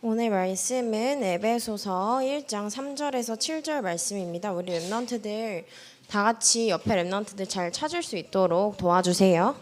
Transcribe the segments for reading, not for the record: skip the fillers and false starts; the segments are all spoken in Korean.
오늘 말씀은 에베소서 1장 3절에서 7절 말씀입니다. 우리 랩런트들 다 같이 옆에 랩런트들 잘 찾을 수 있도록 도와주세요.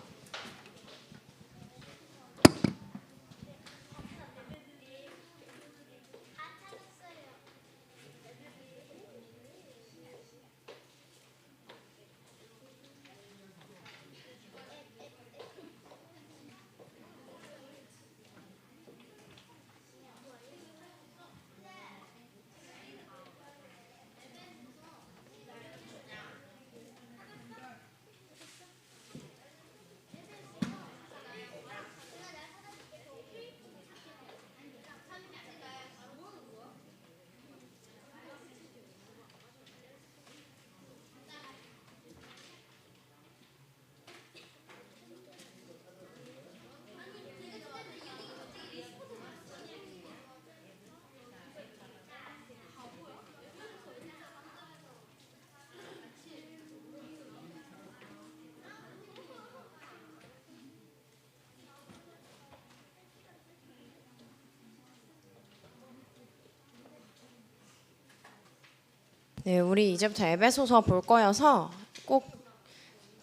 네, 우리 이제부터 에베소서 볼 거여서 꼭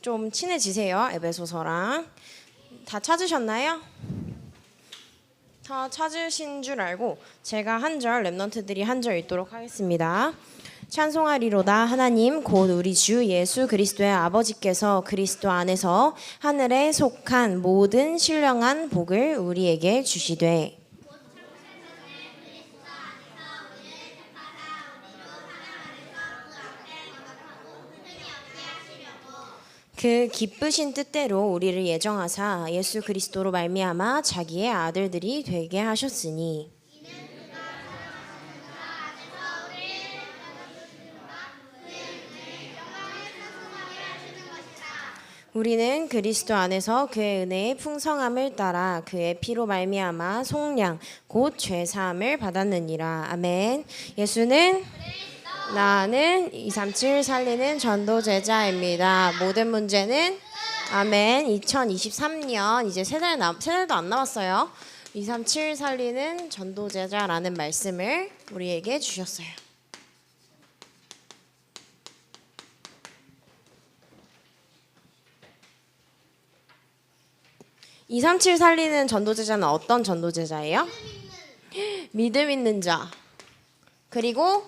좀 친해지세요. 에베소서랑. 다 찾으셨나요? 다 찾으신 줄 알고 제가 한 절, 랩런트들이 한 절 읽도록 하겠습니다. 찬송하리로다 하나님 곧 우리 주 예수 그리스도의 아버지께서 그리스도 안에서 하늘에 속한 모든 신령한 복을 우리에게 주시되 그 기쁘신 뜻대로 우리를 예정하사 예수 그리스도로 말미암아 자기의 아들들이 되게 하셨으니 우리는 그리스도 안에서 그의 은혜의 풍성함을 따라 그의 피로 말미암아 속량 곧 죄사함을 받았느니라. 아멘. 예수는 나는 237 살리는 전도 제자입니다. 모든 문제는 아멘. 2023년 이제 세 달도 안 남았어요. 237 살리는 전도 제자라는 말씀을 우리에게 주셨어요. (237) 살리는 전도제자는 어떤 전도제자예요? 믿음 있는 자, 그리고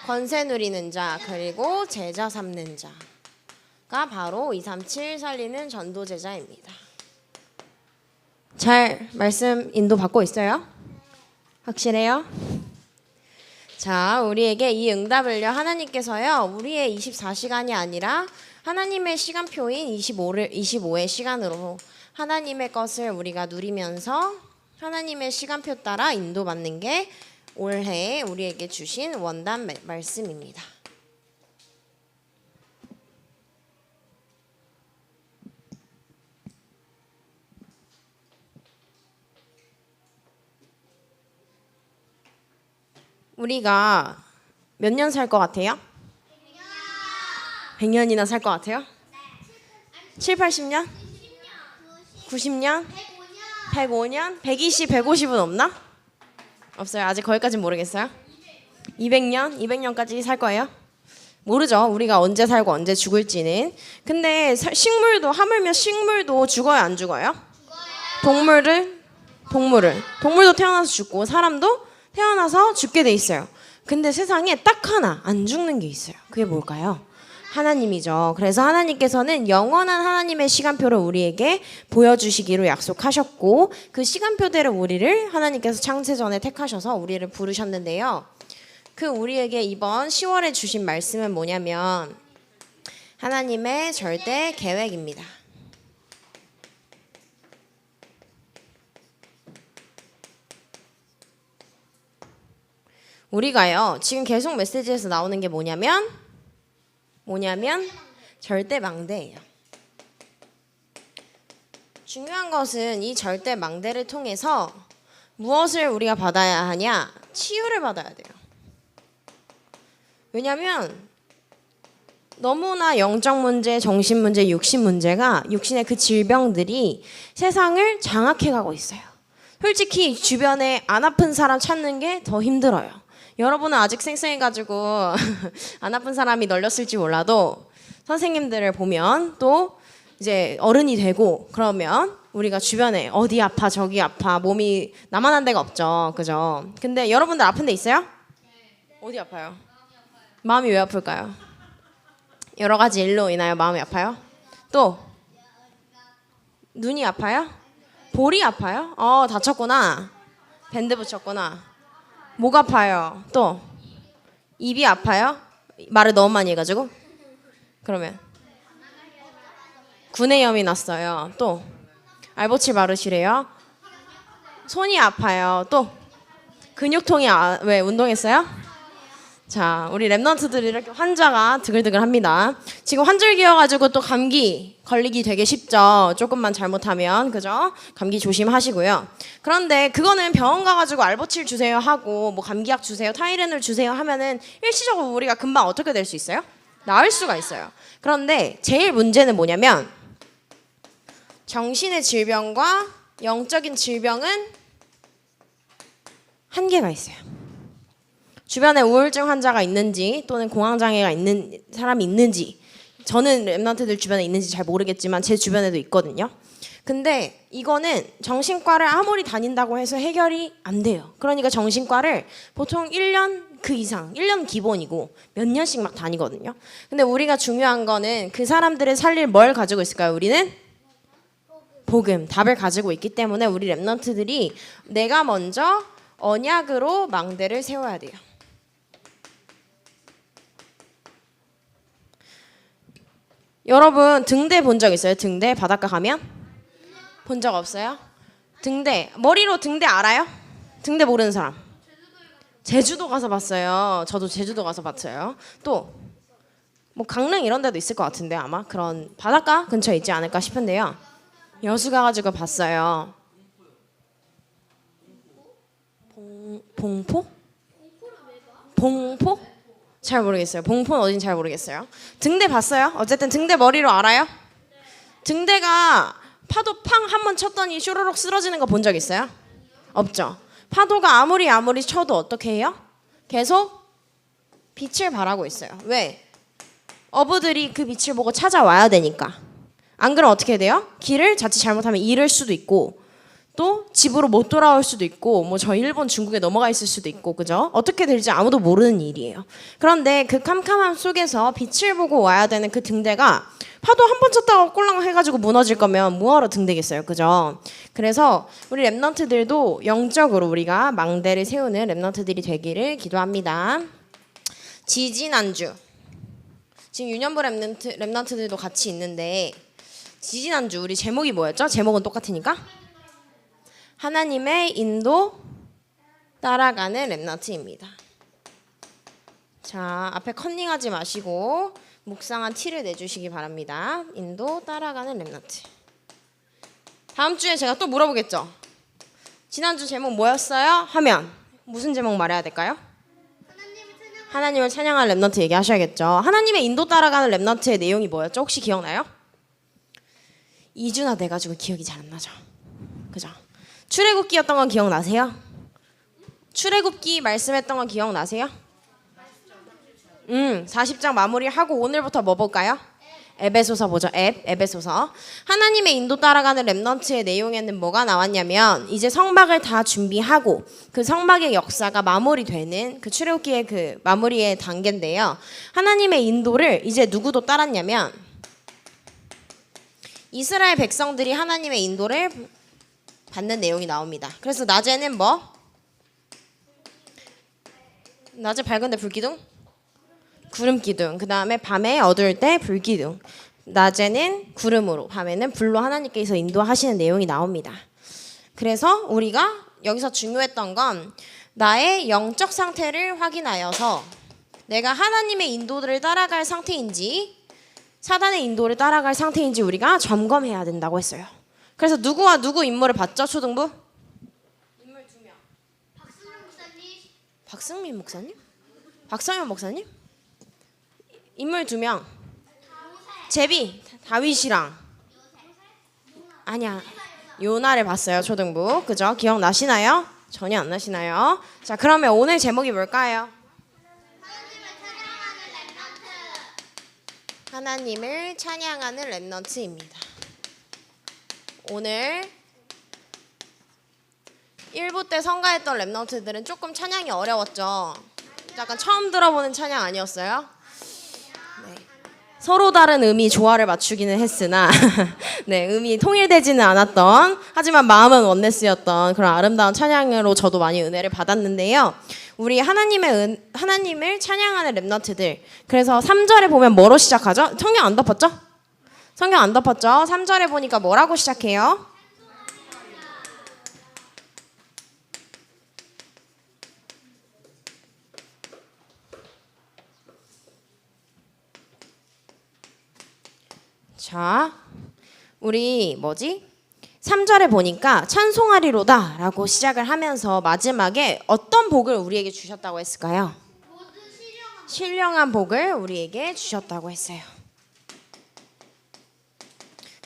권세 누리는 자, 그리고 제자 삼는 자가 바로 237 살리는 전도제자입니다. 잘 말씀 인도 받고 있어요? 확실해요? 자, 우리에게 이 응답을요 하나님께서요 우리의 24시간이 아니라 하나님의 시간표인 25의 시간으로 하나님의 것을 우리가 누리면서 하나님의 시간표 따라 인도받는 게 올해 우리에게 주신 원단 말씀입니다. 우리가 몇 년 살 것 같아요? 100년이나 살 것 같아요? 7, 80년? 90년? 105년? 120, 150은 없나? 없어요. 아직 거기까지는 모르겠어요. 200년? 200년까지 살 거예요? 모르죠. 우리가 언제 살고 언제 죽을지는. 근데 식물도 하물며 식물도 죽어요, 안 죽어요? 동물도 태어나서 죽고 사람도 태어나서 죽게 돼 있어요. 근데 세상에 딱 하나 안 죽는 게 있어요. 그게 뭘까요? 하나님이죠. 그래서 하나님께서는 영원한 하나님의 시간표를 우리에게 보여주시기로 약속하셨고 그 시간표대로 우리를 하나님께서 창세 전에 택하셔서 우리를 부르셨는데요. 그 우리에게 이번 10월에 주신 말씀은 뭐냐면 하나님의 절대 계획입니다. 우리가요 지금 계속 메시지에서 나오는 게 뭐냐면 절대 망대예요. 중요한 것은 이 절대 망대를 통해서 무엇을 우리가 받아야 하냐? 치유를 받아야 돼요. 왜냐하면 너무나 영적 문제, 정신 문제, 육신 문제가 육신의 그 질병들이 세상을 장악해가고 있어요. 솔직히 주변에 안 아픈 사람 찾는 게 더 힘들어요. 여러분은 아직 쌩쌩해가지고 안 아픈 사람이 널렸을지 몰라도 선생님들을 보면 또 이제 어른이 되고 그러면 우리가 주변에 어디 아파 저기 아파 몸이 나만 한 데가 없죠. 그죠? 근데 여러분들 아픈 데 있어요? 어디 아파요? 마음이 왜 아플까요? 여러 가지 일로 인하여 마음이 아파요? 또 눈이 아파요? 볼이 아파요? 다쳤구나. 밴드 붙였구나. 목 아파요. 또 입이 아파요? 말을 너무 많이 해가지고. 그러면 구내염이 났어요. 또 알보칠 바르시래요. 손이 아파요. 또 근육통이 왜 운동했어요? 자, 우리 랩런트들이 이렇게 환자가 드글드글합니다. 지금 환절기여가지고 또 감기 걸리기 되게 쉽죠. 조금만 잘못하면 그죠? 감기 조심하시고요. 그런데 그거는 병원 가가지고 알보칠 주세요 하고 뭐 감기약 주세요, 타이레놀 주세요 하면은 일시적으로 우리가 금방 어떻게 될 수 있어요? 나을 수가 있어요. 그런데 제일 문제는 뭐냐면 정신의 질병과 영적인 질병은 한계가 있어요. 주변에 우울증 환자가 있는지 또는 공황장애가 있는 사람이 있는지 저는 랩런트들 주변에 있는지 잘 모르겠지만 제 주변에도 있거든요. 근데 이거는 정신과를 아무리 다닌다고 해서 해결이 안 돼요. 그러니까 정신과를 보통 1년 그 이상, 1년 기본이고 몇 년씩 막 다니거든요. 근데 우리가 중요한 거는 그 사람들을 살릴 뭘 가지고 있을까요? 우리는? 복음, 답을 가지고 있기 때문에 우리 랩런트들이 내가 먼저 언약으로 망대를 세워야 돼요. 여러분 등대 본 적 있어요? 등대 바닷가 가면? 본 적 없어요? 등대 머리로 등대 알아요? 등대 모르는 사람? 제주도 가서 봤어요. 저도 제주도 가서 봤어요. 또 뭐 강릉 이런 데도 있을 것 같은데 아마 그런 바닷가 근처에 있지 않을까 싶은데요. 여수 가가지고 봤어요. 봉포? 봉포? 잘 모르겠어요. 봉포는 어딘지 잘 모르겠어요. 등대 봤어요? 어쨌든 등대 머리로 알아요? 등대가 파도 팡 한 번 쳤더니 슈르륵 쓰러지는 거 본 적 있어요? 없죠. 파도가 아무리 쳐도 어떻게 해요? 계속 빛을 발하고 있어요. 왜? 어부들이 그 빛을 보고 찾아와야 되니까. 안 그러면 어떻게 돼요? 길을 자칫 잘못하면 잃을 수도 있고 또 집으로 못 돌아올 수도 있고 뭐 저 일본 중국에 넘어가 있을 수도 있고 그죠? 어떻게 될지 아무도 모르는 일이에요. 그런데 그 캄캄함 속에서 빛을 보고 와야 되는 그 등대가 파도 한 번 쳤다가 꼴랑 해가지고 무너질 거면 뭐하러 등대겠어요, 그죠? 그래서 우리 랩런트들도 영적으로 우리가 망대를 세우는 랩런트들이 되기를 기도합니다. 지지난주 지금 유년부 랩런트들도 같이 있는데 지지난주 우리 제목이 뭐였죠? 제목은 똑같으니까 하나님의 인도 따라가는 랩런트입니다. 자, 앞에 컨닝하지 마시고 묵상한 티를 내주시기 바랍니다. 인도 따라가는 랩런트. 다음 주에 제가 또 물어보겠죠. 지난주 제목 뭐였어요? 하면 무슨 제목 말해야 될까요? 하나님을 찬양하는 랩런트 얘기하셔야겠죠. 하나님의 인도 따라가는 랩런트의 내용이 뭐였죠? 혹시 기억나요? 2주나 돼가지고 기억이 잘 안 나죠. 그죠? 출애굽기였던 건 기억나세요? 출애굽기 말씀했던 건 기억나세요? 40장 마무리하고 오늘부터 뭐 볼까요? 에베소서 보죠. 에베소서. 하나님의 인도 따라가는 랩런트의 내용에는 뭐가 나왔냐면 이제 성막을 다 준비하고 그 성막의 역사가 마무리되는 그 출애굽기의 그 마무리의 단계인데요. 하나님의 인도를 이제 누구도 따랐냐면 이스라엘 백성들이 하나님의 인도를 받는 내용이 나옵니다. 그래서 낮에는 뭐? 낮에 밝은데 불기둥? 구름기둥. 그 다음에 밤에 어두울 때 불기둥. 낮에는 구름으로 밤에는 불로 하나님께서 인도하시는 내용이 나옵니다. 그래서 우리가 여기서 중요했던 건 나의 영적 상태를 확인하여서 내가 하나님의 인도를 따라갈 상태인지 사단의 인도를 따라갈 상태인지 우리가 점검해야 된다고 했어요. 그래서 누구와 누구 인물을 봤죠? 초등부? 인물 2명. 박승민 목사님? 박성현 목사님? 인물 2명. 제비, 다윗이랑 아니야. 요나를 봤어요, 초등부. 그죠? 기억나시나요? 전혀 안 나시나요? 자, 그러면 오늘 제목이 뭘까요? 하나님을 찬양하는 렘넌트입니다. 오늘 1부 때 성가했던 렘넌트들은 조금 찬양이 어려웠죠? 약간 처음 들어보는 찬양 아니었어요? 네. 서로 다른 음이 조화를 맞추기는 했으나 네, 음이 통일되지는 않았던, 하지만 마음은 원네스였던 그런 아름다운 찬양으로 저도 많이 은혜를 받았는데요. 우리 하나님을 찬양하는 렘넌트들. 그래서 3절에 보면 뭐로 시작하죠? 성경 안 덮었죠? 성경 안 덮었죠? 3절에 보니까 뭐라고 시작해요? 자, 우리 3절에 보니까 찬송하리로다 라고 시작을 하면서 마지막에 어떤 복을 우리에게 주셨다고 했을까요? 신령한 복을 우리에게 주셨다고 했어요.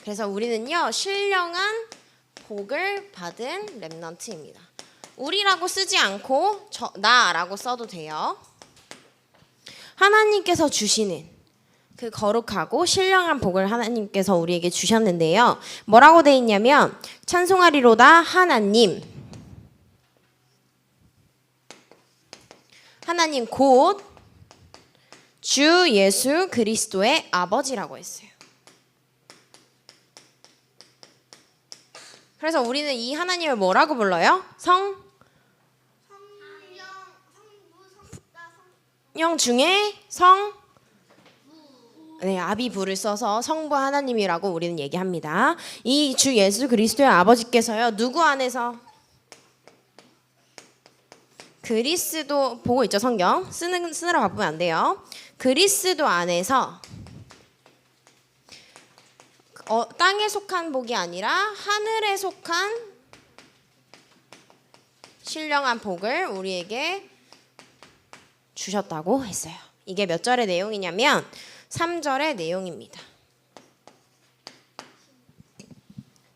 그래서 우리는요, 신령한 복을 받은 렘넌트입니다. 우리라고 쓰지 않고 나라고 써도 돼요. 하나님께서 주시는 그 거룩하고 신령한 복을 하나님께서 우리에게 주셨는데요. 뭐라고 돼 있냐면 찬송하리로다 하나님 곧 주 예수 그리스도의 아버지라고 했어요. 그래서 우리는 이 하나님을 뭐라고 불러요? 성령 중에 아비부를 써서 성부 하나님이라고 우리는 얘기합니다. 이 주 예수 그리스도의 아버지께서요, 누구 안에서? 그리스도, 보고 있죠, 성경? 쓰느라 바쁘면 안 돼요. 그리스도 안에서 땅에 속한 복이 아니라 하늘에 속한 신령한 복을 우리에게 주셨다고 했어요. 이게 몇 절의 내용이냐면 3절의 내용입니다.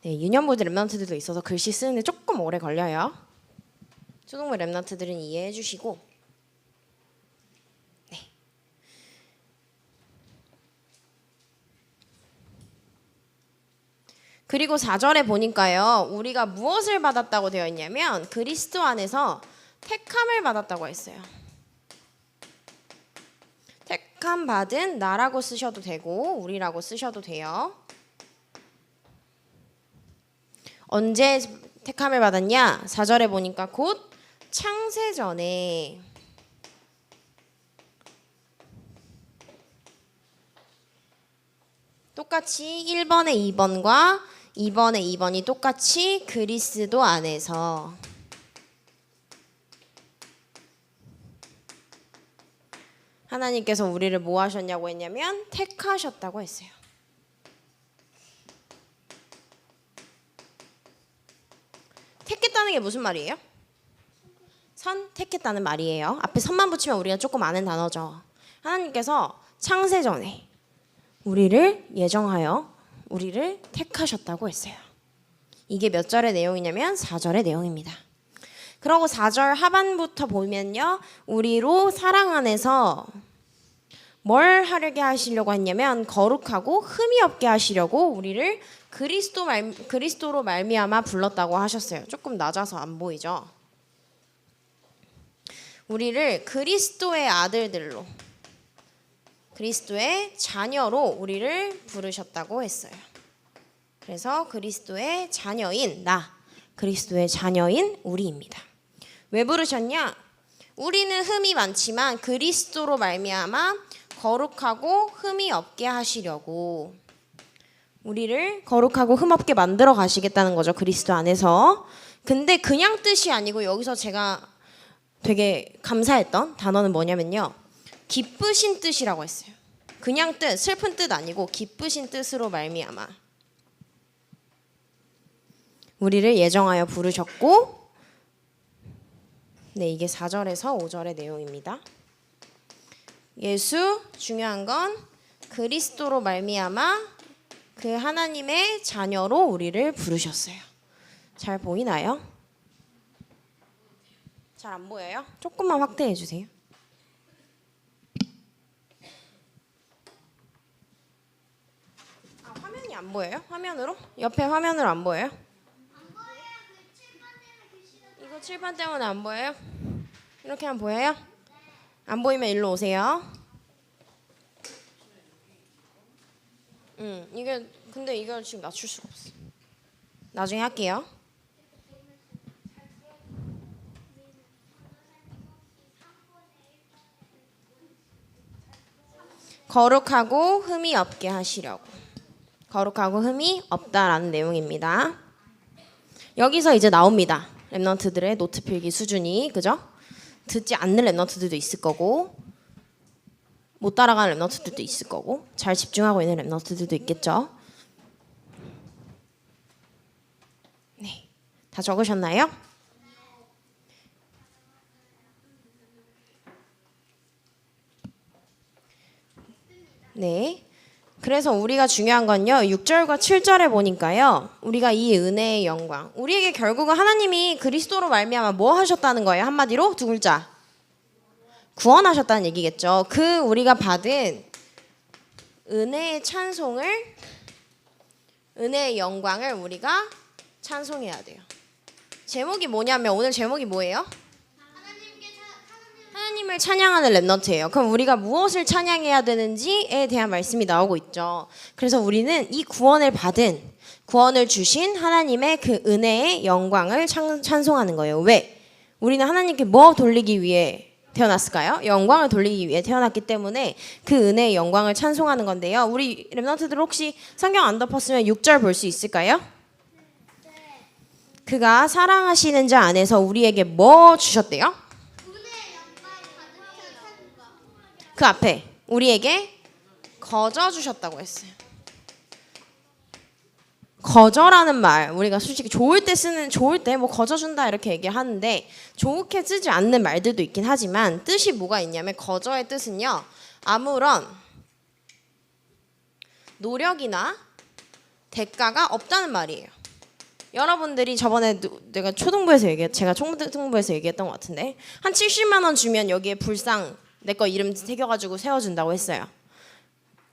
네, 유년부들 렘넌트들도 있어서 글씨 쓰는데 조금 오래 걸려요. 초등부 렘넌트들은 이해해 주시고, 네. 그리고 4절에 보니까요, 우리가 무엇을 받았다고 되어 있냐면 그리스도 안에서 택함을 받았다고 했어요. 택함 받은 나라고 쓰셔도 되고 우리라고 쓰셔도 돼요. 언제 택함을 받았냐? 4절에 보니까 곧 창세전에 똑같이 1번의 2번과 2번의 2번이 똑같이 그리스도 안에서 하나님께서 우리를 뭐 하셨냐고 했냐면 택하셨다고 했어요. 택했다는 게 무슨 말이에요? 선택했다는 말이에요. 앞에 선만 붙이면 우리가 조금 아는 단어죠. 하나님께서 창세전에 우리를 예정하여 우리를 택하셨다고 했어요. 이게 몇 절의 내용이냐면 4절의 내용입니다. 그러고 4절 하반부터 보면요, 우리로 사랑 안에서 뭘 하려게 하시려고 했냐면 거룩하고 흠이 없게 하시려고 우리를 그리스도로 말미암아 불렀다고 하셨어요. 조금 낮아서 안 보이죠? 우리를 그리스도의 아들들로, 그리스도의 자녀로 우리를 부르셨다고 했어요. 그래서 그리스도의 자녀인 나, 그리스도의 자녀인 우리입니다. 왜 부르셨냐? 우리는 흠이 많지만 그리스도로 말미암아 거룩하고 흠이 없게 하시려고 우리를 거룩하고 흠 없게 만들어 가시겠다는 거죠. 그리스도 안에서. 근데 그냥 뜻이 아니고 여기서 제가 되게 감사했던 단어는 뭐냐면요, 기쁘신 뜻이라고 했어요. 그냥 뜻, 슬픈 뜻 아니고 기쁘신 뜻으로 말미암아 우리를 예정하여 부르셨고, 네, 이게 4절에서 5절의 내용입니다. 예수, 중요한 건 그리스도로 말미암아 그 하나님의 자녀로 우리를 부르셨어요. 잘 보이나요? 잘 안 보여요? 조금만 확대해 주세요. 아, 화면이 안 보여요? 화면으로? 옆에 화면으로 안 보여요? 이거 칠판 때문에 안 보여요? 이렇게 하면 보여요? 안 보이면 일로 오세요. 이게 근데 이걸 지금 낮출 수가 없어. 나중에 할게요. 거룩하고 흠이 없게 하시려고. 거룩하고 흠이 없다라는 내용입니다. 여기서 이제 나옵니다. 랩넌트들의 노트 필기 수준이, 그죠? 듣지 않는 랩넌트들도 있을 거고 못 따라가는 랩넌트들도 있을 거고 잘 집중하고 있는 랩넌트들도 있겠죠. 네, 다 적으셨나요? 네. 그래서 우리가 중요한 건요. 6절과 7절에 보니까요. 우리가 이 은혜의 영광. 우리에게 결국은 하나님이 그리스도로 말미암아 뭐 하셨다는 거예요? 한마디로 두 글자. 구원하셨다는 얘기겠죠. 그 우리가 받은 은혜의 찬송을, 은혜의 영광을 우리가 찬송해야 돼요. 제목이 뭐냐면 오늘 제목이 뭐예요? 하나님을 찬양하는 랩넌트예요. 그럼 우리가 무엇을 찬양해야 되는지에 대한 말씀이 나오고 있죠. 그래서 우리는 이 구원을 받은, 구원을 주신 하나님의 그 은혜의 영광을 찬송하는 거예요. 왜? 우리는 하나님께 뭐 돌리기 위해 태어났을까요? 영광을 돌리기 위해 태어났기 때문에 그 은혜의 영광을 찬송하는 건데요. 우리 랩넌트들 혹시 성경 안 덮었으면 6절 볼 수 있을까요? 그가 사랑하시는 자 안에서 우리에게 뭐 주셨대요? 그 앞에 우리에게 거저 주셨다고 했어요. 거저라는 말 우리가 솔직히 좋을 때 쓰는, 좋을 때 뭐 거저 준다 이렇게 얘기하는데 좋게 쓰지 않는 말들도 있긴 하지만 뜻이 뭐가 있냐면 거저의 뜻은요, 아무런 노력이나 대가가 없다는 말이에요. 여러분들이 저번에 제가 초등부에서 얘기했던 것 같은데 한 70만 원 주면 여기에 불상 내 거 이름 새겨가지고 세워준다고 했어요.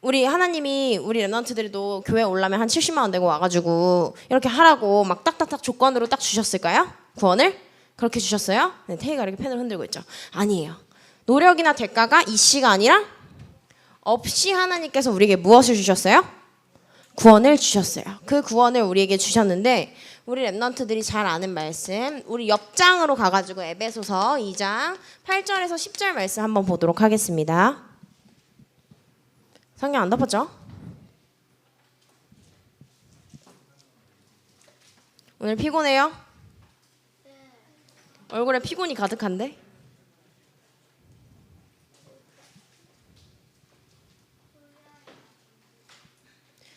우리 하나님이 우리 랩넌트들도 교회 오려면 한 70만 원 내고 와가지고 이렇게 하라고 막 딱딱딱 조건으로 딱 주셨을까요? 구원을? 그렇게 주셨어요? 네, 태희가 이렇게 펜을 흔들고 있죠. 아니에요. 노력이나 대가가 이씨가 아니라 없이 하나님께서 우리에게 무엇을 주셨어요? 구원을 주셨어요. 그 구원을 우리에게 주셨는데 우리 랩넌트들이 잘 아는 말씀, 우리 옆장으로 가가지고 에베소서 2장 8절에서 10절 말씀 한번 보도록 하겠습니다. 성경 안 덮었죠? 오늘 피곤해요? 얼굴에 피곤이 가득한데?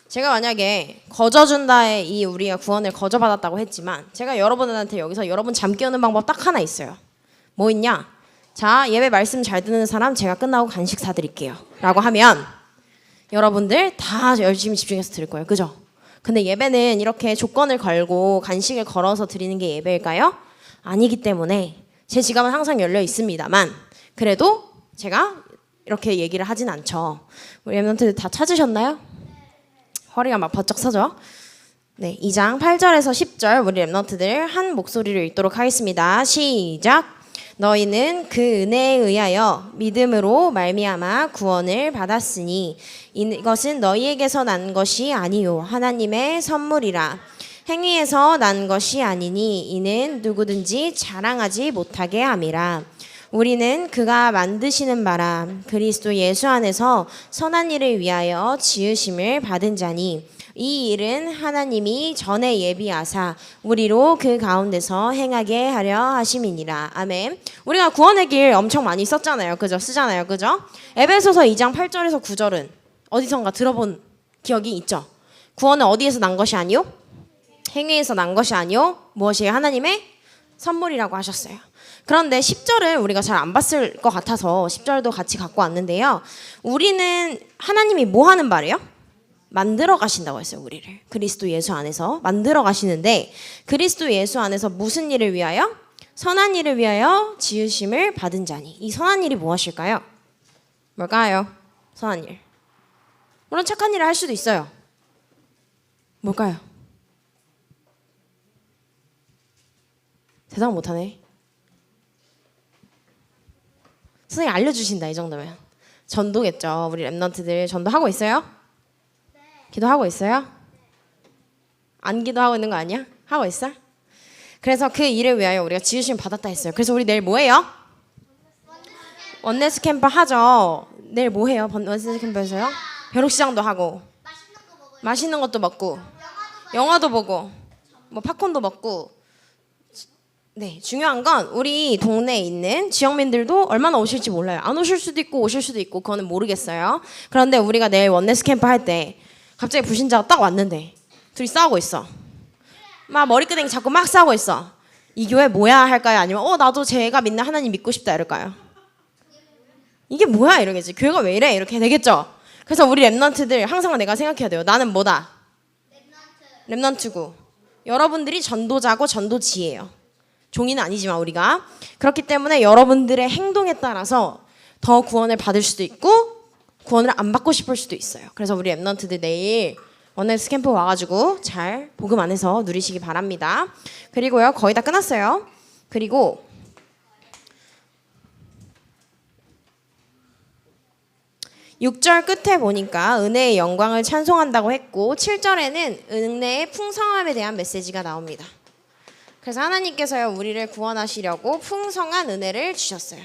제가 만약에 거저준다에 이 우리가 구원을 거저받았다고 했지만 제가 여러분한테 여기서 여러분 잠 깨우는 방법 딱 하나 있어요. 뭐 있냐? 자, 예배 말씀 잘 듣는 사람 제가 끝나고 간식 사드릴게요 라고 하면 여러분들 다 열심히 집중해서 들을 거예요. 그죠? 근데 예배는 이렇게 조건을 걸고 간식을 걸어서 드리는 게 예배일까요? 아니기 때문에 제 지갑은 항상 열려 있습니다만 그래도 제가 이렇게 얘기를 하진 않죠. 우리 랩넌트들 다 찾으셨나요? 허리가 막 버쩍 서죠? 네, 2장 8절에서 10절 우리 랩넌트들 한 목소리로 읽도록 하겠습니다. 시작! 너희는 그 은혜에 의하여 믿음으로 말미암아 구원을 받았으니 이것은 너희에게서 난 것이 아니요 하나님의 선물이라. 행위에서 난 것이 아니니 이는 누구든지 자랑하지 못하게 함이라. 우리는 그가 만드시는 바라 그리스도 예수 안에서 선한 일을 위하여 지으심을 받은 자니 이 일은 하나님이 전에 예비하사 우리로 그 가운데서 행하게 하려 하심이니라. 아멘. 우리가 구원의 길 엄청 많이 썼잖아요. 그죠? 쓰잖아요. 그죠? 에베소서 2장 8절에서 9절은 어디선가 들어본 기억이 있죠? 구원은 어디에서 난 것이 아니요? 행위에서 난 것이 아니요? 무엇이에요? 하나님의 선물이라고 하셨어요. 그런데 10절을 우리가 잘 안 봤을 것 같아서 10절도 같이 갖고 왔는데요. 우리는 하나님이 뭐 하는 바래요? 만들어 가신다고 했어요. 우리를 그리스도 예수 안에서 만들어 가시는데 그리스도 예수 안에서 무슨 일을 위하여? 선한 일을 위하여 지으심을 받은 자니. 이 선한 일이 무엇일까요? 뭘까요? 선한 일. 물론 착한 일을 할 수도 있어요. 뭘까요? 대답 못하네. 선생님 알려주신다. 이 정도면 전도겠죠. 우리 랩런트들 전도하고 있어요? 기도하고 있어요? 안 기도하고 있는 거 아니야? 하고 있어? 그래서 그 일을 위하여 우리가 지으심 받았다 했어요. 그래서 우리 내일 뭐 해요? 원네스 캠프 하죠. 내일 뭐 해요? 원네스 캠프에서요? 벼룩시장도 하고 맛있는 것도 먹고 영화도 보고 뭐 팝콘도 먹고. 네, 중요한 건 우리 동네에 있는 지역민들도 얼마나 오실지 몰라요. 안 오실 수도 있고 오실 수도 있고 그거는 모르겠어요. 그런데 우리가 내일 원네스 캠프 할 때 갑자기 불신자가 딱 왔는데 둘이 싸우고 있어. 막 머리끄댕이 잡고 막 싸우고 있어. 이 교회 뭐야 할까요? 아니면 나도 제가 믿는 하나님 믿고 싶다 이럴까요? 이게 뭐야 이러겠지. 교회가 왜 이래 이렇게 되겠죠. 그래서 우리 랩런트들 항상 내가 생각해야 돼요. 나는 뭐다? 랩런트고 여러분들이 전도자고 전도지예요. 종이는 아니지만 우리가 그렇기 때문에 여러분들의 행동에 따라서 더 구원을 받을 수도 있고 구원을 안 받고 싶을 수도 있어요. 그래서 우리 랩런트들 내일 원네스 캠프 와가지고 잘 복음 안에서 누리시기 바랍니다. 그리고요 거의 다 끝났어요. 그리고 6절 끝에 보니까 은혜의 영광을 찬송한다고 했고 7절에는 은혜의 풍성함에 대한 메시지가 나옵니다. 그래서 하나님께서요 우리를 구원하시려고 풍성한 은혜를 주셨어요.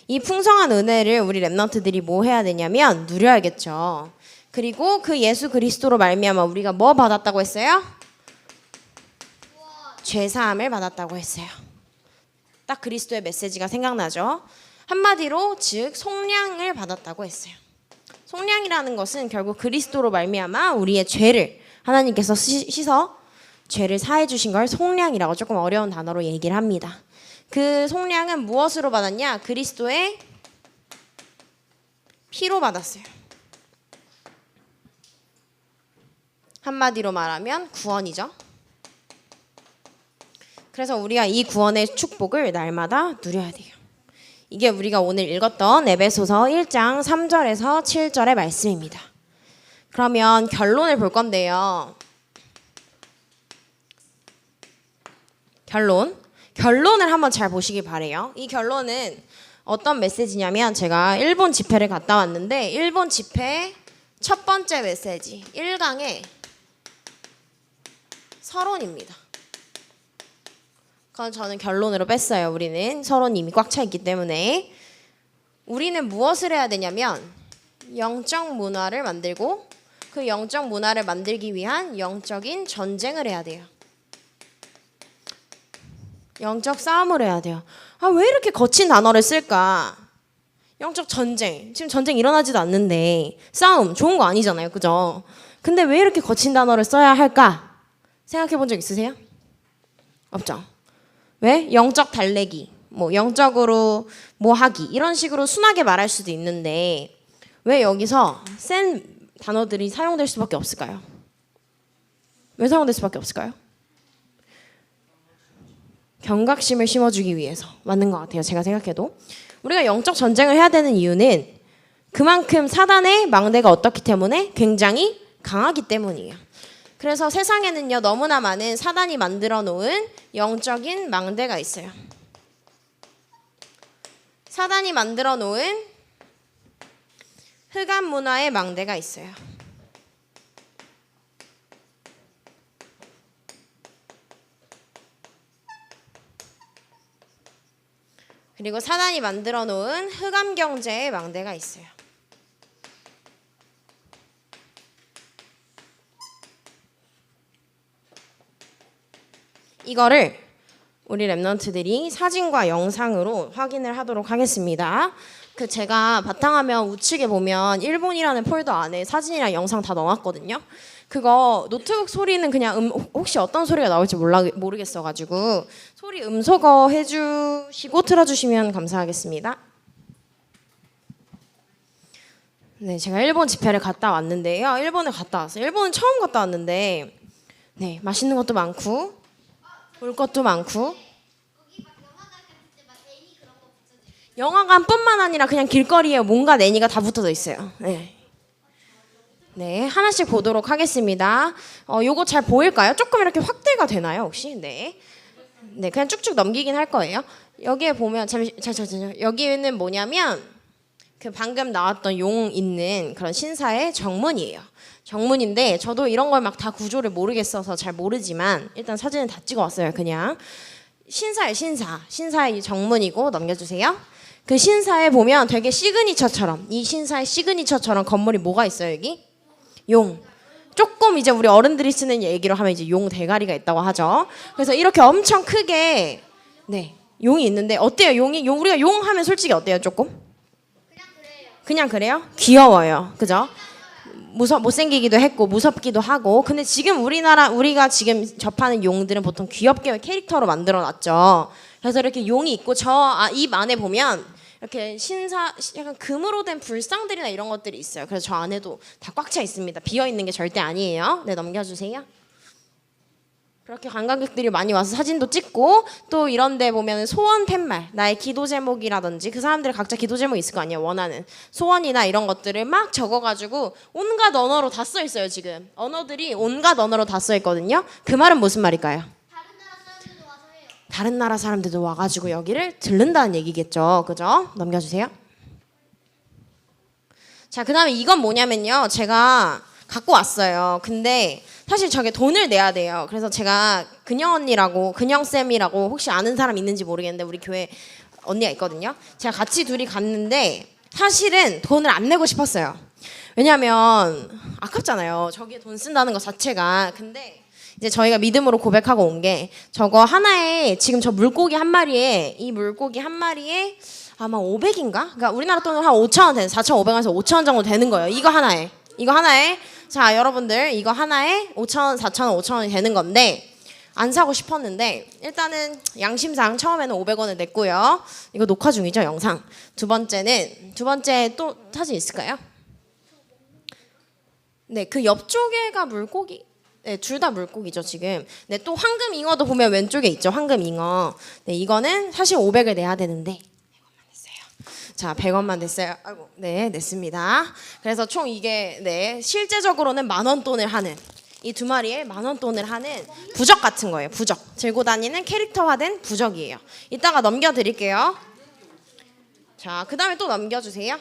이 풍성한 은혜를 우리 랩런트들이 뭐 해야 되냐면 누려야겠죠. 그리고 그 예수 그리스도로 말미암아 우리가 뭐 받았다고 했어요? 죄사함을 받았다고 했어요. 딱 그리스도의 메시지가 생각나죠. 한마디로 즉 속량을 받았다고 했어요. 속량이라는 것은 결국 그리스도로 말미암아 우리의 죄를 하나님께서 씻어 죄를 사해 주신 걸 속량이라고 조금 어려운 단어로 얘기를 합니다. 그 속량은 무엇으로 받았냐? 그리스도의 피로 받았어요. 한마디로 말하면 구원이죠. 그래서 우리가 이 구원의 축복을 날마다 누려야 돼요. 이게 우리가 오늘 읽었던 에베소서 1장 3절에서 7절의 말씀입니다. 그러면 결론을 볼 건데요. 결론을 한번 잘 보시기 바래요. 이 결론은 어떤 메시지냐면 제가 일본 집회를 갔다 왔는데 일본 집회 첫 번째 메시지 1강의 서론입니다. 그건 저는 결론으로 뺐어요. 우리는 서론이 이미 꽉 차 있기 때문에 우리는 무엇을 해야 되냐면 영적 문화를 만들고 그 영적 문화를 만들기 위한 영적인 전쟁을 해야 돼요. 영적 싸움을 해야 돼요. 왜 이렇게 거친 단어를 쓸까? 영적 전쟁. 지금 전쟁 일어나지도 않는데 싸움 좋은 거 아니잖아요. 그죠? 근데 왜 이렇게 거친 단어를 써야 할까? 생각해 본 적 있으세요? 없죠? 왜? 영적 달래기, 뭐 영적으로 뭐 하기 이런 식으로 순하게 말할 수도 있는데 왜 여기서 센 단어들이 사용될 수밖에 없을까요? 왜 사용될 수밖에 없을까요? 경각심을 심어주기 위해서 맞는 것 같아요. 제가 생각해도 우리가 영적 전쟁을 해야 되는 이유는 그만큼 사단의 망대가 어떻기 때문에 굉장히 강하기 때문이에요. 그래서 세상에는요 너무나 많은 사단이 만들어 놓은 영적인 망대가 있어요. 사단이 만들어 놓은 흑암 문화의 망대가 있어요. 그리고 사단이 만들어 놓은 흑암 경제의 망대가 있어요. 이거를 우리 랩런트들이 사진과 영상으로 확인을 하도록 하겠습니다. 제가 바탕화면 우측에 보면 일본이라는 폴더 안에 사진이랑 영상 다 넣어놨거든요. 그거 노트북 소리는 그냥 혹시 어떤 소리가 나올지 모르겠어가지고 소리 음소거 해주시고 틀어주시면 감사하겠습니다. 네, 제가 일본 집회를 갔다 왔는데요. 일본에 갔다 왔어요. 일본은 처음 갔다 왔는데, 네, 맛있는 것도 많고, 볼 것도 많고. 영화관뿐만 아니라 그냥 길거리에 뭔가 애니가 다 붙어져 있어요. 네. 네, 하나씩 보도록 하겠습니다. 요거 잘 보일까요? 조금 이렇게 확대가 되나요, 혹시? 네. 네, 그냥 쭉쭉 넘기긴 할 거예요. 여기에 보면 잠시만요. 여기는 뭐냐면 그 방금 나왔던 용 있는 그런 신사의 정문이에요. 정문인데 저도 이런 걸 막 다 구조를 모르겠어서 잘 모르지만 일단 사진을 다 찍어왔어요. 그냥 신사의 신사의 이 정문이고 넘겨주세요. 그 신사에 보면 되게 시그니처처럼 이 신사의 시그니처처럼 건물이 뭐가 있어요 여기? 용. 조금 이제 우리 어른들이 쓰는 얘기로 하면 이제 용 대가리가 있다고 하죠. 그래서 이렇게 엄청 크게 네 용이 있는데 어때요 용이? 우리가 용 하면 솔직히 어때요 조금? 그냥 그래요? 귀여워요. 그죠? 못생기기도 했고 무섭기도 하고 근데 지금 우리가 지금 접하는 용들은 보통 귀엽게 캐릭터로 만들어 놨죠. 그래서 이렇게 용이 있고 입 안에 보면 이렇게 약간 금으로 된 불상들이나 이런 것들이 있어요. 그래서 저 안에도 다 꽉 차 있습니다. 비어 있는 게 절대 아니에요. 네, 넘겨주세요. 그렇게 관광객들이 많이 와서 사진도 찍고 또 이런 데 보면 소원 팻말 나의 기도 제목이라든지 그 사람들이 각자 기도 제목이 있을 거 아니에요. 원하는 소원이나 이런 것들을 막 적어가지고 온갖 언어로 다 써 있어요. 지금 언어들이 온갖 언어로 다 써 있거든요. 그 말은 무슨 말일까요? 다른 나라 사람들도 와가지고 여기를 들른다는 얘기겠죠. 그죠? 넘겨주세요. 자, 그 다음에 이건 뭐냐면요. 제가 갖고 왔어요. 근데 사실 저게 돈을 내야 돼요. 그래서 제가 근영쌤이라고 혹시 아는 사람 있는지 모르겠는데 우리 교회 언니가 있거든요. 제가 같이 둘이 갔는데 사실은 돈을 안 내고 싶었어요. 왜냐면 아깝잖아요. 저기에 돈 쓴다는 것 자체가. 근데 이제 저희가 믿음으로 고백하고 온 게 저거 하나에 지금 저 물고기 한 마리에 아마 500인가? 그러니까 우리나라 돈으로 한 5,000원 되는 4,500원에서 5,000원 정도 되는 거예요. 이거 하나에 자 여러분들 이거 하나에 5,000원, 4,000원, 5,000원이 되는 건데 안 사고 싶었는데 일단은 양심상 처음에는 500원을 냈고요. 이거 녹화 중이죠 영상. 두 번째 또 사진 있을까요? 네, 그 옆쪽에가 물고기. 네, 둘 다 물고기죠 지금. 네, 또 황금 잉어도 보면 왼쪽에 있죠 황금 잉어. 네, 이거는 사실 500을 내야 되는데 100원만 냈어요. 자, 100원만 냈어요. 아이고, 네, 냈습니다. 그래서 총 이게 네 실제적으로는 10,000원 돈을 하는 이 두 마리에 10,000원 돈을 하는 부적 같은 거예요. 부적 들고 다니는 캐릭터화된 부적이에요. 이따가 넘겨드릴게요. 자, 그 다음에 또 넘겨주세요.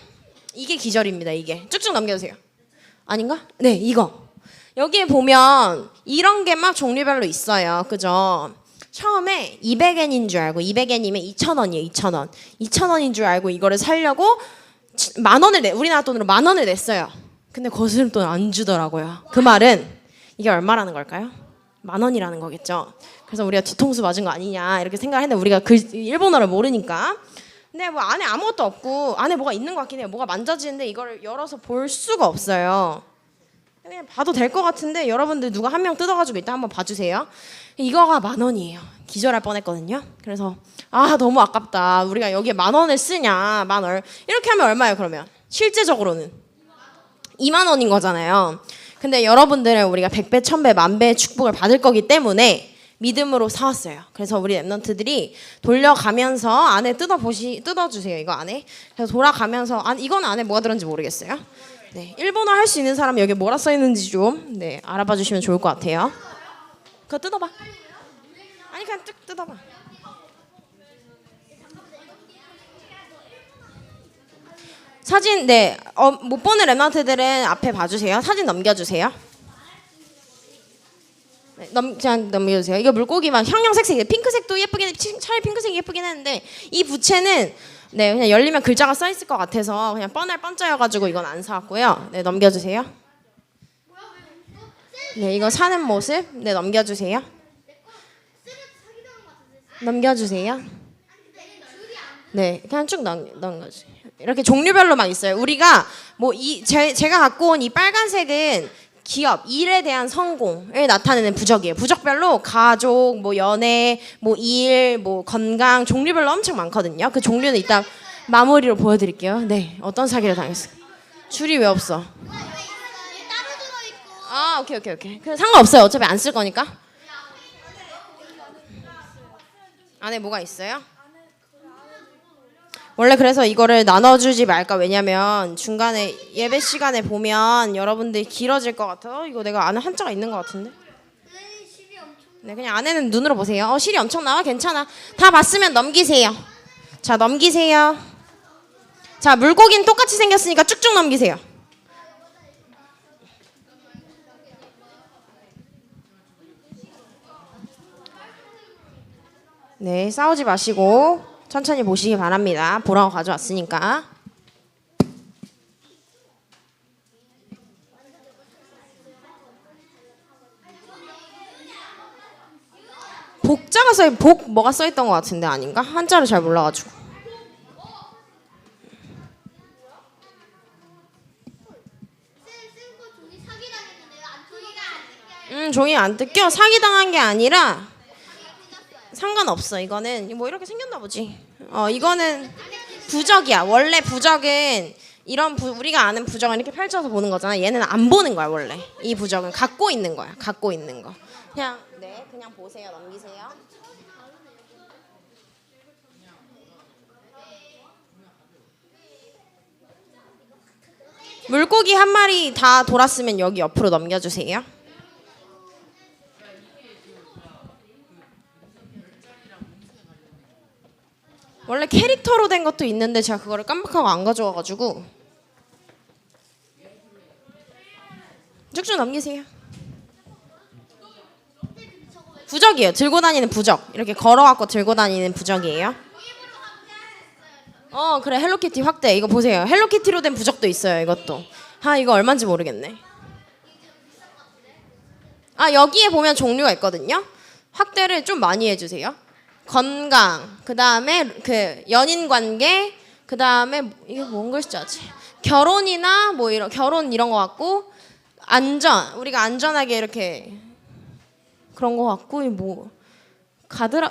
이게 기절입니다. 이게 쭉쭉 넘겨주세요. 아닌가? 네, 이거. 여기에 보면 이런 게 막 종류별로 있어요. 그죠? 처음에 200엔인 줄 알고 200엔이면 2,000원이에요. 2,000원. 2,000원인 줄 알고 이거를 사려고 10,000원을 우리나라 돈으로 10,000원을 냈어요. 근데 거스름돈 안 주더라고요. 그 말은 이게 얼마라는 걸까요? 10,000원이라는 거겠죠. 그래서 우리가 뒤통수 맞은 거 아니냐 이렇게 생각을 했는데 우리가 일본어를 모르니까 근데 뭐 안에 아무것도 없고 안에 뭐가 있는 것 같긴 해요. 뭐가 만져지는데 이거를 열어서 볼 수가 없어요. 그냥 봐도 될 것 같은데 여러분들 누가 한 명 뜯어가지고 이따 한번 봐주세요. 이거가 10,000원이에요. 기절할 뻔했거든요. 그래서 너무 아깝다. 우리가 여기에 10,000원을 쓰냐 10,000원 이렇게 하면 얼마예요 그러면? 실제적으로는 20,000원인 거잖아요. 근데 여러분들은 우리가 100배, 1000배, 10,000배의 축복을 받을 거기 때문에 믿음으로 사왔어요. 그래서 우리 랩런트들이 돌려가면서 안에 뜯어주세요. 이거 안에. 그래서 돌아가면서 이건 안에 뭐가 들었는지 모르겠어요. 네, 일본어 할 수 있는 사람 여기 뭐라 써 있는지 좀 네, 알아봐 주시면 좋을 것 같아요. 그거 뜯어봐. 아니 그냥 쭉 뜯어봐. 사진 못 보는 랩런트들은 앞에 봐주세요. 사진 넘겨주세요. 네, 그냥 넘겨주세요. 이거 물고기 막 형형색색 핑크색도 예쁘긴 차라리 핑크색이 예쁘긴 했는데 이 부채는 네, 그냥 열리면 글자가 써 있을 것 같아서 그냥 번째여가지고 이건 안 사왔고요. 네, 넘겨주세요. 네, 이거 사는 모습. 네, 넘겨주세요. 넘겨주세요. 네, 그냥 쭉 넘겨주세요. 이렇게 종류별로 막 있어요. 우리가 뭐 제가 갖고 온 이 빨간색은 기업, 일에 대한 성공을 나타내는 부적이에요. 부적별로 가족, 뭐 연애, 뭐 일, 뭐 건강 종류별로 엄청 많거든요. 그 종류는 이따 마무리로 보여드릴게요. 네, 어떤 사기를 당했어요? 줄이 왜 없어? 아, 오케이. 그래 상관없어요. 어차피 안 쓸 거니까. 안에 뭐가 있어요? 원래 그래서 이거를 나눠주지 말까. 왜냐면 중간에 예배 시간에 보면 여러분들이 길어질 것 같아요. 이거 내가 안에 한자가 있는 것 같은데. 네, 그냥 안에는 눈으로 보세요. 실이 엄청 나와. 괜찮아. 다 봤으면 넘기세요. 자, 넘기세요. 자, 물고기는 똑같이 생겼으니까 쭉쭉 넘기세요. 네, 싸우지 마시고 천천히 보시기 바랍니다. 보라고 가져왔으니까. 복자가 뭐가 써있던 것 같은데 아닌가? 한자를 잘 몰라가지고. 종이 안 뜯겨. 사기당한 게 아니라 상관없어. 이거는 뭐 이렇게 생겼나 보지. 이거는 부적이야. 원래 부적은 우리가 아는 부적은 이렇게 펼쳐서 보는 거잖아. 얘는 안 보는 거야. 원래 이 부적은 갖고 있는 거야. 갖고 있는 거. 그냥 보세요. 넘기세요. 물고기 한 마리 다 돌았으면 여기 옆으로 넘겨주세요. 원래 캐릭터로 된 것도 있는데 제가 그거를 깜빡하고 안 가져와가지고 쭉쭉 넘기세요. 부적이에요. 들고 다니는 부적. 이렇게 걸어갖고 들고 다니는 부적이에요. 그래. 헬로키티 확대. 이거 보세요. 헬로키티로 된 부적도 있어요. 이것도. 이거 얼마인지 모르겠네. 여기에 보면 종류가 있거든요. 확대를 좀 많이 해주세요. 건강, 그 다음에 그 연인 관계, 그 다음에 이게 뭔 글자지? 결혼이나 뭐 결혼 이런 거 같고, 안전, 우리가 안전하게 이렇게 그런 거 같고,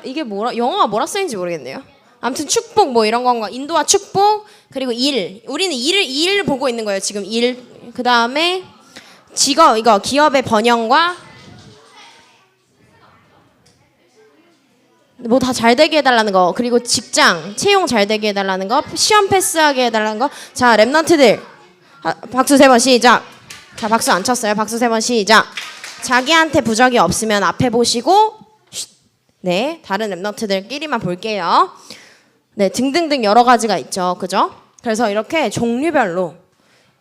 이게 영어가 뭐라 쓰인지 모르겠네요. 아무튼 축복 뭐 이런 건가, 인도와 축복, 그리고 우리는 일을 보고 있는 거예요. 지금 그 다음에 직업, 이거 기업의 번영과 뭐 다 잘 되게 해달라는 거, 그리고 직장 채용 잘 되게 해달라는 거, 시험 패스하게 해달라는 거. 자, 랩런트들 박수 3번 시작. 자, 박수 안 쳤어요. 박수 3번 시작. 자기한테 부적이 없으면 앞에 보시고 네, 다른 랩런트들끼리만 볼게요. 네, 등등등 여러 가지가 있죠. 그죠? 그래서 이렇게 종류별로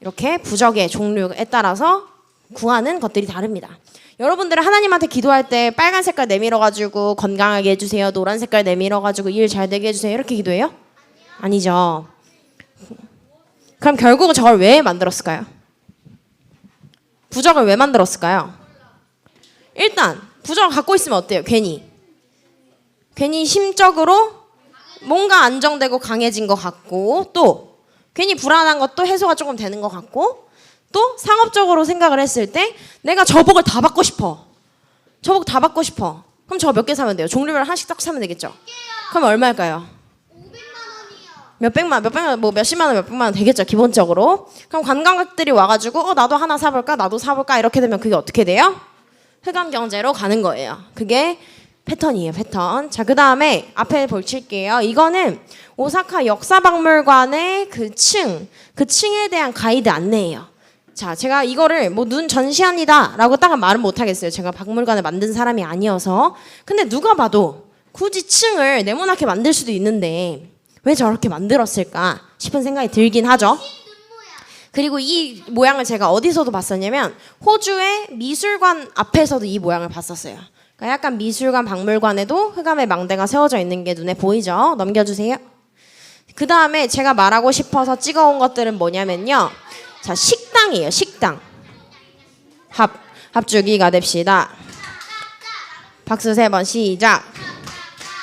이렇게 부적의 종류에 따라서 구하는 것들이 다릅니다. 여러분들은 하나님한테 기도할 때 빨간 색깔 내밀어가지고 건강하게 해주세요. 노란 색깔 내밀어가지고 일 잘 되게 해주세요. 이렇게 기도해요? 아니죠. 그럼 결국은 저걸 왜 만들었을까요? 부적을 왜 만들었을까요? 일단 부적을 갖고 있으면 어때요? 괜히 심적으로 뭔가 안정되고 강해진 것 같고, 또 괜히 불안한 것도 해소가 조금 되는 것 같고, 또 상업적으로 생각을 했을 때 내가 저 복을 다 받고 싶어. 저 복 다 받고 싶어. 그럼 저 몇 개 사면 돼요? 종류별 하나씩 딱 사면 되겠죠? 그럼 얼마일까요? 500만 원, 뭐 몇십만 원, 몇백만 원 되겠죠, 기본적으로. 그럼 관광객들이 와가지고 나도 하나 사볼까? 나도 사볼까? 이렇게 되면 그게 어떻게 돼요? 흑암 경제로 가는 거예요. 그게 패턴이에요, 패턴. 자, 그 다음에 앞에 볼칠게요. 이거는 오사카 역사박물관의 그 층에 대한 가이드 안내예요. 자, 제가 이거를 뭐 눈 전시합니다 라고 딱 말은 못하겠어요. 제가 박물관을 만든 사람이 아니어서. 근데 누가 봐도 굳이 층을 네모나게 만들 수도 있는데 왜 저렇게 만들었을까 싶은 생각이 들긴 하죠. 그리고 이 모양을 제가 어디서도 봤었냐면 호주의 미술관 앞에서도 이 모양을 봤었어요. 그러니까 약간 미술관, 박물관에도 흑암의 망대가 세워져 있는 게 눈에 보이죠? 넘겨주세요. 그 다음에 제가 말하고 싶어서 찍어온 것들은 뭐냐면요. 자, 식당이에요. 식당. 합주기가 됩시다. 박수 3번 시작.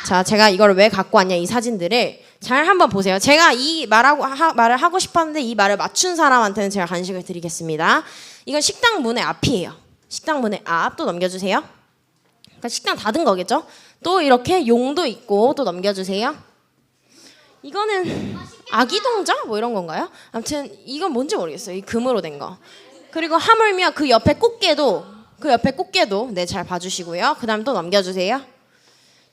자, 제가 이걸 왜 갖고 왔냐, 이 사진들을 잘 한번 보세요. 제가 이 말을 하고 싶었는데 이 말을 맞춘 사람한테는 제가 간식을 드리겠습니다. 이건 식당 문의 앞이에요. 식당 문의 앞. 또 넘겨주세요. 그러니까 식당 닫은 거겠죠? 또 이렇게 용도 있고 또 넘겨주세요. 이거는 아기 동자 뭐 이런 건가요? 아무튼 이건 뭔지 모르겠어요. 이 금으로 된 거. 그리고 하물며 그 옆에 꽃게도 네, 잘 봐주시고요. 그다음 또 넘겨주세요.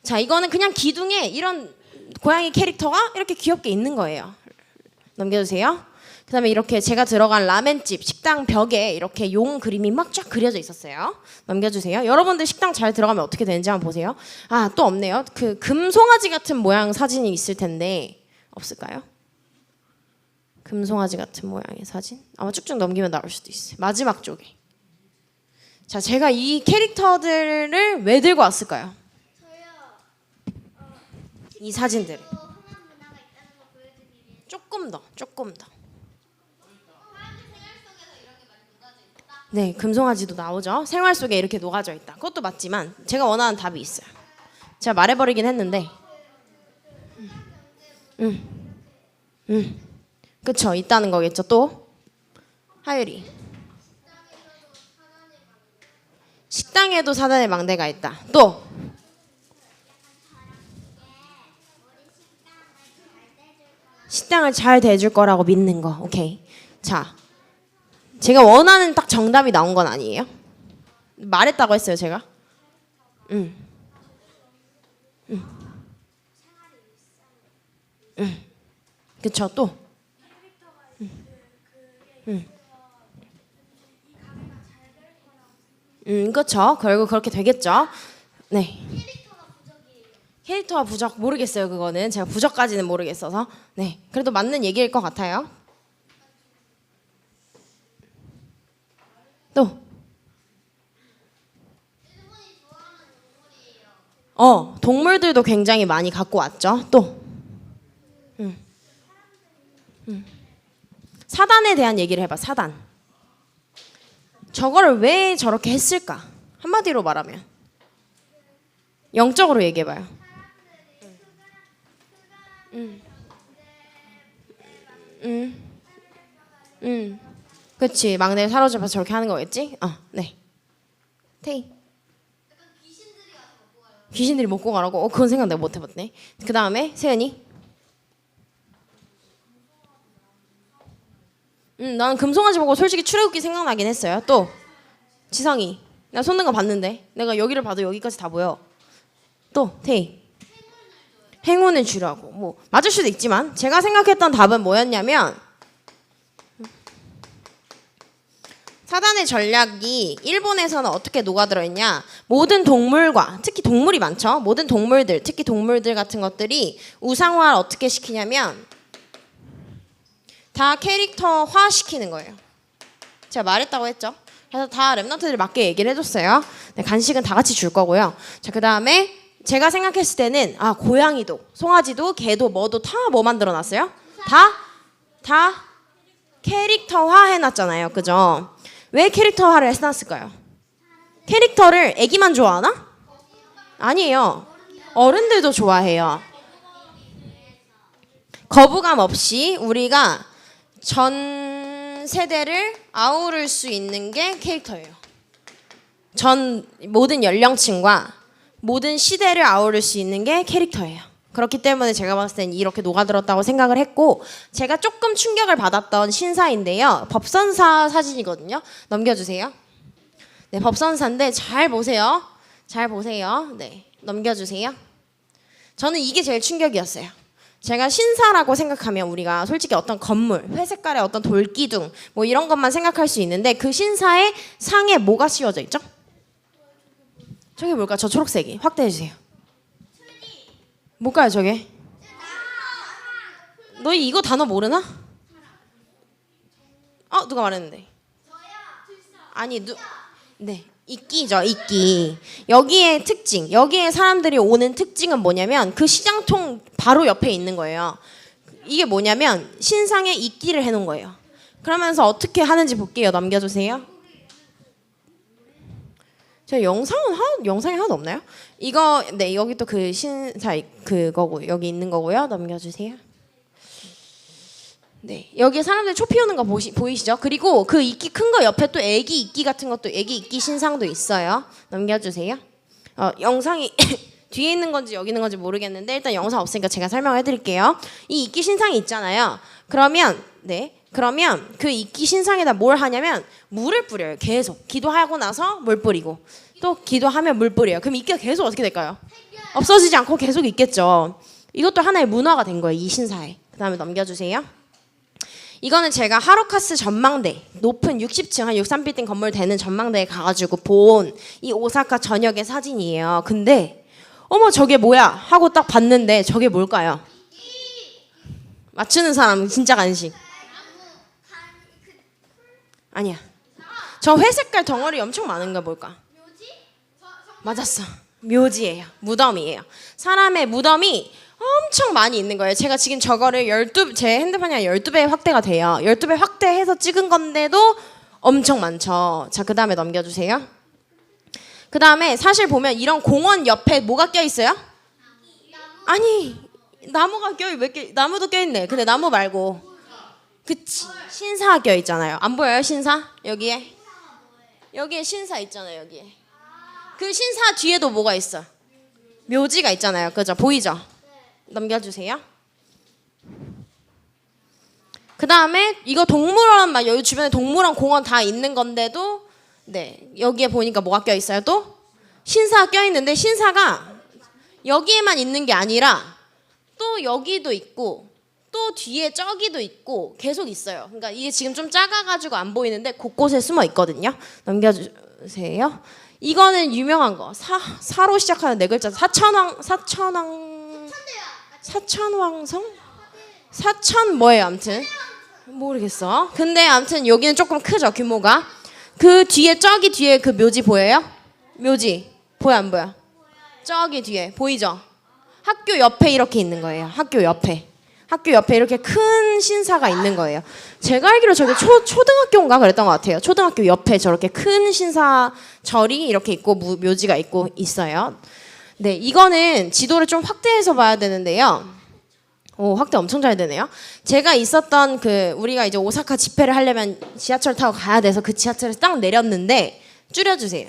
자, 이거는 그냥 기둥에 이런 고양이 캐릭터가 이렇게 귀엽게 있는 거예요. 넘겨주세요. 그다음에 이렇게 제가 들어간 라멘집 식당 벽에 이렇게 용 그림이 막 쫙 그려져 있었어요. 넘겨주세요. 여러분들 식당 잘 들어가면 어떻게 되는지 한번 보세요. 아, 또 없네요. 그 금송아지 같은 모양 사진이 있을 텐데 없을까요? 금송아지 같은 모양의 사진? 아마 쭉쭉 넘기면 나올 수도 있어요. 마지막 쪽에. 자, 제가 이 캐릭터들을 왜 들고 왔을까요? 이 사진들을 조금 더. 네, 금송아지도 나오죠. 생활 속에 이렇게 녹아져 있다. 그것도 맞지만 제가 원하는 답이 있어요. 제가 말해버리긴 했는데, 그쵸, 있다는 거겠죠. 또 하율이. 식당에도 사단의 망대가 있다. 또 식당을 잘 대줄 거라고 믿는 거. 오케이. 자, 제가 원하는 딱 정답이 나온 건 아니에요. 말했다고 했어요, 제가. 그쵸, 또. 그쵸. 결국 그렇게 되겠죠. 네. 캐릭터와 부적 모르겠어요. 그거는 제가 부적까지는 모르겠어서. 네. 그래도 맞는 얘기일 것 같아요. 또. 동물들도 굉장히 많이 갖고 왔죠. 또. 사단에 대한 얘기를 해봐. 사단. 저거를 왜 저렇게 했을까? 한마디로 말하면 영적으로 얘기해봐요. 그치, 막내를 사로잡아서 저렇게 하는 거겠지? 네. 테이. 귀신들이 먹고 가라고? 그건 생각 내가 못 해봤네. 그 다음에 세연이. 나는 금송아지 보고 솔직히 출애굽기 생각나긴 했어요. 또 지성이. 내가 손든 거 봤는데 내가 여기를 봐도 여기까지 다 보여. 또 테이. 행운을 주라고. 뭐 맞을 수도 있지만 제가 생각했던 답은 뭐였냐면 사단의 전략이 일본에서는 어떻게 녹아들어 있냐. 모든 동물과 특히 동물이 많죠. 모든 동물들 특히 동물들 같은 것들이 우상화를 어떻게 시키냐면 다 캐릭터화 시키는 거예요. 제가 말했다고 했죠. 그래서 다 랩런트들이 맞게 얘기를 해줬어요. 네, 간식은 다 같이 줄 거고요. 자, 그 다음에 제가 생각했을 때는 고양이도 송아지도 개도 뭐도 다 뭐 만들어놨어요? 다 캐릭터화 해놨잖아요. 그죠? 왜 캐릭터화를 해놨을까요? 캐릭터를 애기만 좋아하나? 아니에요. 어른들도 좋아해요. 거부감 없이 우리가 전 세대를 아우를 수 있는 게 캐릭터예요. 전 모든 연령층과 모든 시대를 아우를 수 있는 게 캐릭터예요. 그렇기 때문에 제가 봤을 땐 이렇게 녹아들었다고 생각을 했고, 제가 조금 충격을 받았던 신사인데요. 법선사 사진이거든요. 넘겨주세요. 네, 법선사인데 잘 보세요. 잘 보세요. 네, 넘겨주세요. 저는 이게 제일 충격이었어요. 제가 신사라고 생각하면 우리가 솔직히 어떤 건물, 회색깔의 어떤 돌기둥 뭐 이런 것만 생각할 수 있는데 그 신사의 상에 뭐가 씌워져 있죠? 저게 뭘까? 저 초록색이 확대해주세요. 뭘까요 저게? 너희 이거 단어 모르나? 누가 말했는데? 아니 네, 이끼죠. 이끼. 여기에 특징, 여기에 사람들이 오는 특징은 뭐냐면 그 시장통 바로 옆에 있는 거예요. 이게 뭐냐면 신상에 이끼를 해놓은 거예요. 그러면서 어떻게 하는지 볼게요. 넘겨주세요. 제가 영상이 하나도 없나요? 이거 네, 여기 또 그 신사 그거고 여기 있는 거고요. 넘겨주세요. 네, 여기 사람들 초 피우는 거 보이시죠? 그리고 그 이끼 큰 거 옆에 또 애기 이끼 같은 것도 애기 이끼 신상도 있어요. 넘겨주세요. 영상이 뒤에 있는 건지 여기 있는 건지 모르겠는데 일단 영상 없으니까 제가 설명해 드릴게요. 이 이끼 신상이 있잖아요. 그러면 그 이끼 신상에다 뭘 하냐면 물을 뿌려요. 계속 기도하고 나서 물 뿌리고 또 기도하면 물 뿌려요. 그럼 이끼가 계속 어떻게 될까요? 없어지지 않고 계속 있겠죠. 이것도 하나의 문화가 된 거예요. 이 신사에. 그 다음에 넘겨주세요. 이거는 제가 하루카스 전망대 높은 60층 한 63빌딩 건물 되는 전망대에 가가지고 본 이 오사카 저녁의 사진이에요. 근데 어머 저게 뭐야 하고 딱 봤는데 저게 뭘까요? 맞추는 사람 진짜 간식. 아니야. 저 회색깔 덩어리 엄청 많은 거 뭘까? 맞았어. 묘지예요. 무덤이에요. 사람의 무덤이 엄청 많이 있는 거예요. 제가 지금 저거를 제 핸드폰이 한 12배 확대가 돼요. 12배 확대해서 찍은 건데도 엄청 많죠. 자, 그 다음에 넘겨주세요. 그 다음에 사실 보면 이런 공원 옆에 뭐가 껴있어요? 아니, 나무가 나무도 껴있네. 근데 나무 말고. 그치. 신사 껴있잖아요. 안 보여요, 신사? 여기에 신사 있잖아요, 여기에. 그 신사 뒤에도 뭐가 있어? 묘지가 있잖아요. 그죠? 보이죠? 넘겨주세요. 그 다음에 이거 동물원 막 여기 주변에 동물원 공원 다 있는 건데도 여기에 보니까 뭐가 껴있어요? 또 신사가 껴있는데 신사가 여기에만 있는 게 아니라 또 여기도 있고 또 뒤에 저기도 있고 계속 있어요. 그러니까 이게 지금 좀 작아가지고 안 보이는데 곳곳에 숨어 있거든요. 넘겨주세요. 이거는 유명한 거. 사로 시작하는 네 글자. 사천왕성? 사천 뭐예요, 아무튼 모르겠어. 근데 아무튼 여기는 조금 크죠, 규모가. 그 뒤에 저기 뒤에 그 묘지 보여요? 묘지 보여 안 보여? 저기 뒤에 보이죠? 학교 옆에 이렇게 있는 거예요. 학교 옆에 이렇게 큰 신사가 있는 거예요. 제가 알기로 저게 초등학교인가 그랬던 것 같아요. 초등학교 옆에 저렇게 큰 신사 절이 이렇게 있고 묘지가 있고 있어요. 네, 이거는 지도를 좀 확대해서 봐야 되는데요. 오, 확대 엄청 잘 되네요. 제가 있었던 우리가 이제 오사카 집회를 하려면 지하철 타고 가야 돼서 그 지하철에서 딱 내렸는데 줄여주세요.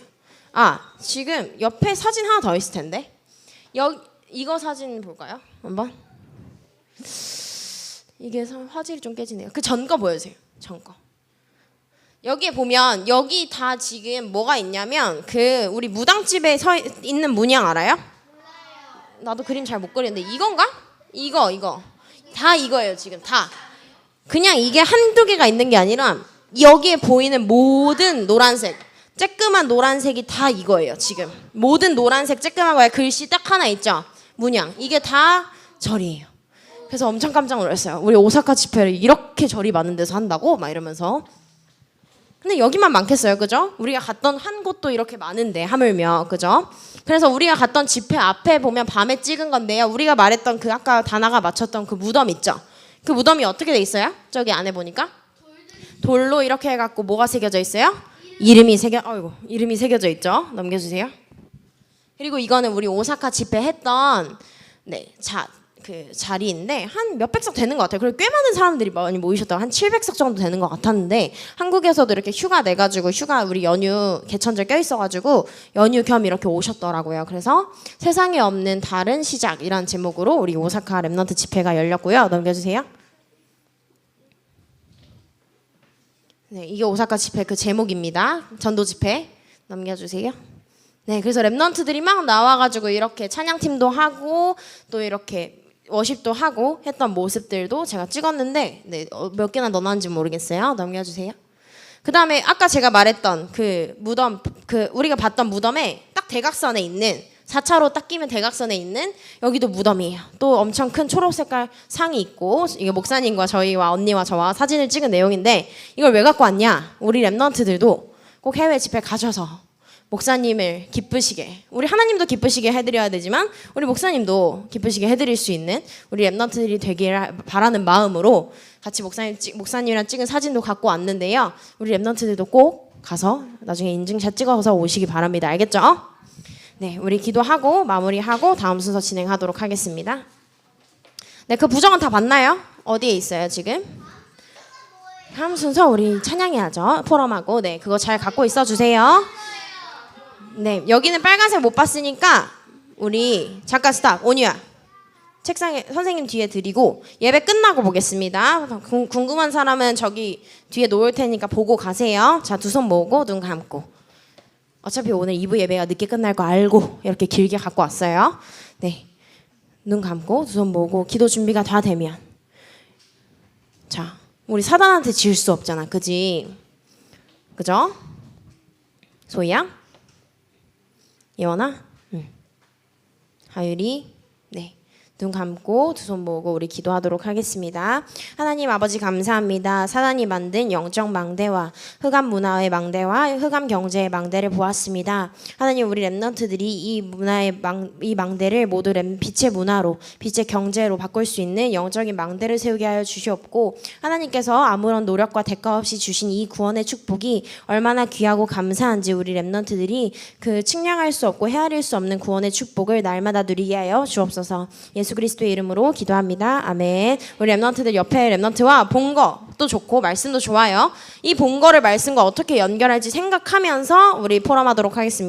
지금 옆에 사진 하나 더 있을 텐데. 이거 사진 볼까요? 한번. 이게 화질이 좀 깨지네요. 그 전 거 보여주세요. 전 거. 여기에 보면 여기 다 지금 뭐가 있냐면 우리 무당집에 있는 문양 알아요? 나도 그림 잘 못 그리는데 이건가? 이거 다 이거예요. 지금 다 그냥 이게 한두 개가 있는 게 아니라 여기에 보이는 모든 노란색 쬐끄만 노란색이 다 이거예요. 지금 모든 노란색 쬐끄만 거에 글씨 딱 하나 있죠. 문양 이게 다 절이에요. 그래서 엄청 깜짝 놀랐어요. 우리 오사카 집회를 이렇게 절이 많은 데서 한다고? 막 이러면서. 근데 여기만 많겠어요, 그죠? 우리가 갔던 한 곳도 이렇게 많은데 하물며, 그죠? 그래서 우리가 갔던 집회 앞에 보면 밤에 찍은 건데요. 우리가 말했던 아까 다나가 맞췄던 그 무덤 있죠? 그 무덤이 어떻게 돼 있어요? 저기 안에 보니까 돌로 이렇게 해갖고 뭐가 새겨져 있어요? 이름이 새겨져 있죠? 넘겨주세요. 그리고 이거는 우리 오사카 집회 했던 자리인데 한 몇백 석 되는 것 같아요. 그리고 꽤 많은 사람들이 많이 모이셨다고 한 700석 정도 되는 것 같았는데 한국에서도 이렇게 휴가 내가지고 우리 연휴 개천절 껴있어가지고 연휴 겸 이렇게 오셨더라고요. 그래서 세상에 없는 다른 시작이란 제목으로 우리 오사카 랩넌트 집회가 열렸고요. 넘겨주세요. 네, 이게 오사카 집회 그 제목입니다. 전도 집회 넘겨주세요. 네, 그래서 랩넌트들이 막 나와가지고 이렇게 찬양팀도 하고 또 이렇게 워십도 하고 했던 모습들도 제가 찍었는데 몇 개나 넣어놨는지 모르겠어요. 넘겨주세요. 그 다음에 아까 제가 말했던 그 무덤 우리가 봤던 무덤에 딱 대각선에 있는 4차로 딱 끼면 대각선에 있는 여기도 무덤이에요. 또 엄청 큰 초록 색깔 상이 있고 이게 목사님과 저희와 언니와 저와 사진을 찍은 내용인데 이걸 왜 갖고 왔냐? 우리 랩넌트들도 꼭 해외 집회 가셔서 목사님을 기쁘시게 우리 하나님도 기쁘시게 해드려야 되지만 우리 목사님도 기쁘시게 해드릴 수 있는 우리 랩넌트들이 되기를 바라는 마음으로 같이 목사님이랑 찍은 사진도 갖고 왔는데요. 우리 랩넌트들도 꼭 가서 나중에 인증샷 찍어서 오시기 바랍니다. 알겠죠? 네, 우리 기도하고 마무리하고 다음 순서 진행하도록 하겠습니다. 네, 그 부정은 다 봤나요? 어디에 있어요 지금? 다음 순서 우리 찬양해야죠. 포럼하고 그거 잘 갖고 있어 주세요. 네, 여기는 빨간색 못 봤으니까 우리 잠깐 스탑. 온유야. 책상에 선생님 뒤에 드리고 예배 끝나고 보겠습니다. 궁금한 사람은 저기 뒤에 놓을 테니까 보고 가세요. 자, 두 손 모으고 눈 감고. 어차피 오늘 2부 예배가 늦게 끝날 거 알고 이렇게 길게 갖고 왔어요. 네. 눈 감고 두 손 모으고 기도 준비가 다 되면 자, 우리 사단한테 질 수 없잖아. 그지? 그죠? 소희야? 예원아? 응. 하율이? 네. 눈 감고 두 손 모으고 우리 기도하도록 하겠습니다. 하나님 아버지 감사합니다. 사단이 만든 영적 망대와 흑암 문화의 망대와 흑암 경제의 망대를 보았습니다. 하나님 우리 랩넌트들이 이 망대를 모두 빛의 문화로 빛의 경제로 바꿀 수 있는 영적인 망대를 세우게 하여 주시옵고 하나님께서 아무런 노력과 대가 없이 주신 이 구원의 축복이 얼마나 귀하고 감사한지 우리 랩넌트들이 그 측량할 수 없고 헤아릴 수 없는 구원의 축복을 날마다 누리게 하여 주옵소서. 예수 그리스도의 이름으로 기도합니다. 아멘. 우리 랩넌트들 옆에 랩넌트와 본 거도 좋고 말씀도 좋아요. 이 본 거를 말씀과 어떻게 연결할지 생각하면서 우리 포럼하도록 하겠습니다.